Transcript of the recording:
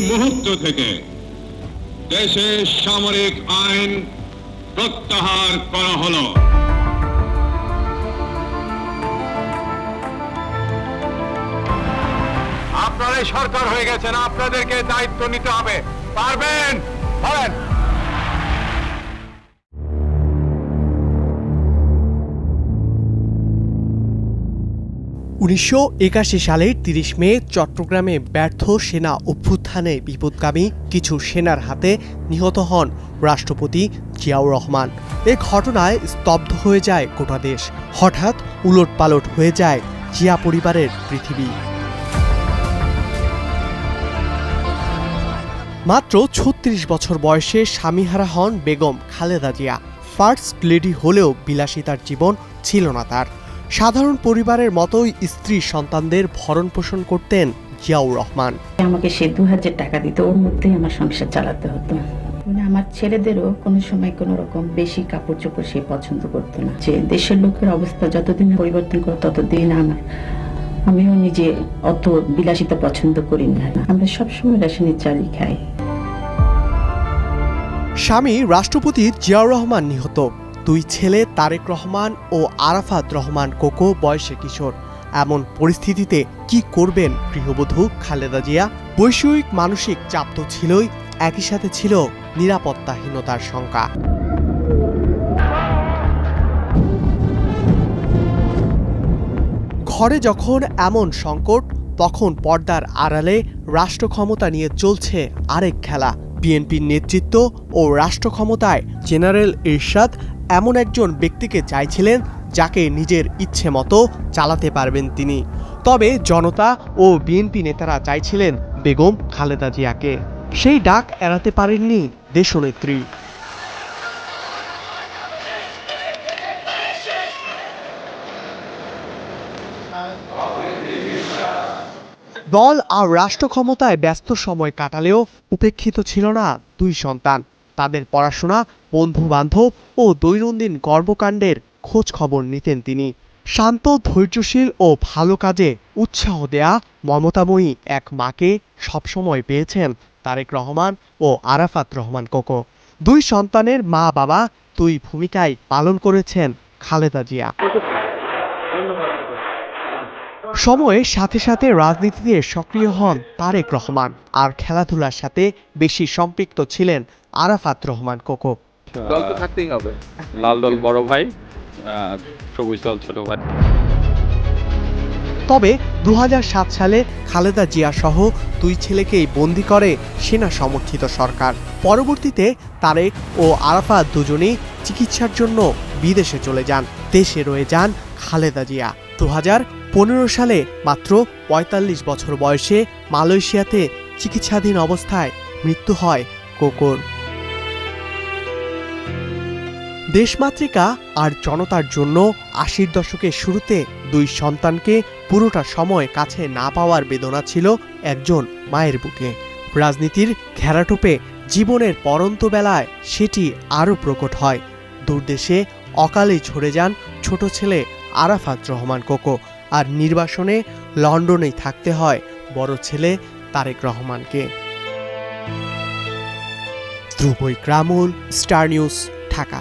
মুহূর্ত থেকে দেশে সামরিক আইন প্রত্যাহার করা হলো। আপনারাই সরকার হয়ে গেছেন, আপনাদেরকে দায়িত্ব নিতে হবে। পারবেন? বলেন। 1981 সালের 30 মে চট্টগ্রামে ব্যর্থ সেনা অভ্যুত্থানে বিপদগামী কিছু সেনার হাতে নিহত হন রাষ্ট্রপতি জিয়াউর রহমান। এ ঘটনায় স্তব্ধ হয়ে যায় গোটা দেশ। হঠাৎ উলটপালট হয়ে যায় জিয়া পরিবারের পৃথিবী। মাত্র 36 বছর বয়সে স্বামীহারা হন বেগম খালেদা জিয়া। ফার্স্ট লেডি হলেও বিলাসিতার জীবন ছিল না তার। সাধারণ পরিবারের মতোই স্ত্রী সন্তানদের ভরণ পোষণ করতেন জিয়াউর রহমান। আমাকে সে 2000 টাকা দিত, ওর মধ্যেই আমার সংসার চালাতে হতো। আমার ছেলেদেরও কোনো সময় কোনো রকম বেশি কাপড় চোপড় সে পছন্দ করতো না। যে দেশের লোকের অবস্থা যতদিন পরিবর্তন করে ততদিন আমিও নিজে অত বিলাসিতা পছন্দ করি না। আমরা সবসময় রেশনের চালই খাই। স্বামী রাষ্ট্রপতি জিয়াউর রহমান নিহত। দুই ছেলে তারেক রহমান ও আরাফাত রহমান কোকো বয়সে কিশোর। এমন পরিস্থিতিতে কি করবেন গৃহবধূ খালেদা জিয়া? বৈষয়িক মানসিক চাপ তো ছিলই, একই সাথে ছিল নিরাপত্তাহীনতার শঙ্কা। ঘরে যখন এমন সংকট, তখন পর্দার আড়ালে রাষ্ট্র ক্ষমতা নিয়ে চলছে আরেক খেলা। বিএনপির নেতৃত্ব ও রাষ্ট্র ক্ষমতায় জেনারেল এরশাদ এমন একজন ব্যক্তিকে চাইছিলেন যাকে নিজের ইচ্ছে মতো চালাতে পারবেন তিনি। তবে জনতা ও বিএনপি নেতারা চাইছিলেন বেগম খালেদা জিয়াকে। সেই ডাক এড়াতে পারেননি দেশনেত্রী। দল আর রাষ্ট্র ক্ষমতায় ব্যস্ত সময় কাটালেও উপেক্ষিত ছিল না দুই সন্তান। তাদের পড়াশোনা, বন্ধু বান্ধব ও দৈনন্দিন কর্মকাণ্ডের খোঁজ খবর নিতেন তিনি। শান্ত, ধৈর্যশীল ও ভালো কাজে উৎসাহ দেয়া মমতাময়ী এক মাকে সবসময় পেয়েছেন তারেক রহমান ও আরাফাত রহমান কোকো। দুই সন্তানের মা বাবা দুই ভূমিকায় পালন করেছেন খালেদা জিয়া। সময়ের সাথে সাথে রাজনীতিতে সক্রিয় হন তারেক রহমান, আর খেলাধুলার সাথে বেশি সম্পৃক্ত ছিলেন আরাফাত রহমান কোকো। দল তো থাকতেই হবে। লাল দল বড় ভাই, সবুজ দল ছোট ভাই। তবে 2007 সালে খালেদা জিয়া সহ দুই ছেলেকেই বন্দী করে সেনা সমর্থিত সরকার। পরবর্তীতে তারেক ও আরাফাত দুজনেই চিকিৎসার জন্য বিদেশে চলে যান। দেশে রয়ে যান খালেদা জিয়া। 2015 সালে মাত্র 45 বছর বয়সে মালয়েশিয়াতে চিকিৎসাধীন অবস্থায় মৃত্যু হয় কোকোর। দেশমাতৃকা আর জনতার জন্য 80 দশকের শুরুতে দুই সন্তানকে পুরোটা সময় কাছে না পাওয়ার বেদনা ছিল একজন মায়ের বুকে। রাজনীতির ঘেরাটোপে জীবনের পরন্ত বেলায় সেটি আরও প্রকট হয়। দূরদেশে অকালেই ঝরে যান ছোট ছেলে আরাফাত রহমান কোকো, আর নির্বাসনে লন্ডনেই থাকতে হয় বড় ছেলে তারেক রহমানকে। ধ্রুব ইকরামুল, স্টার নিউজ, ঢাকা।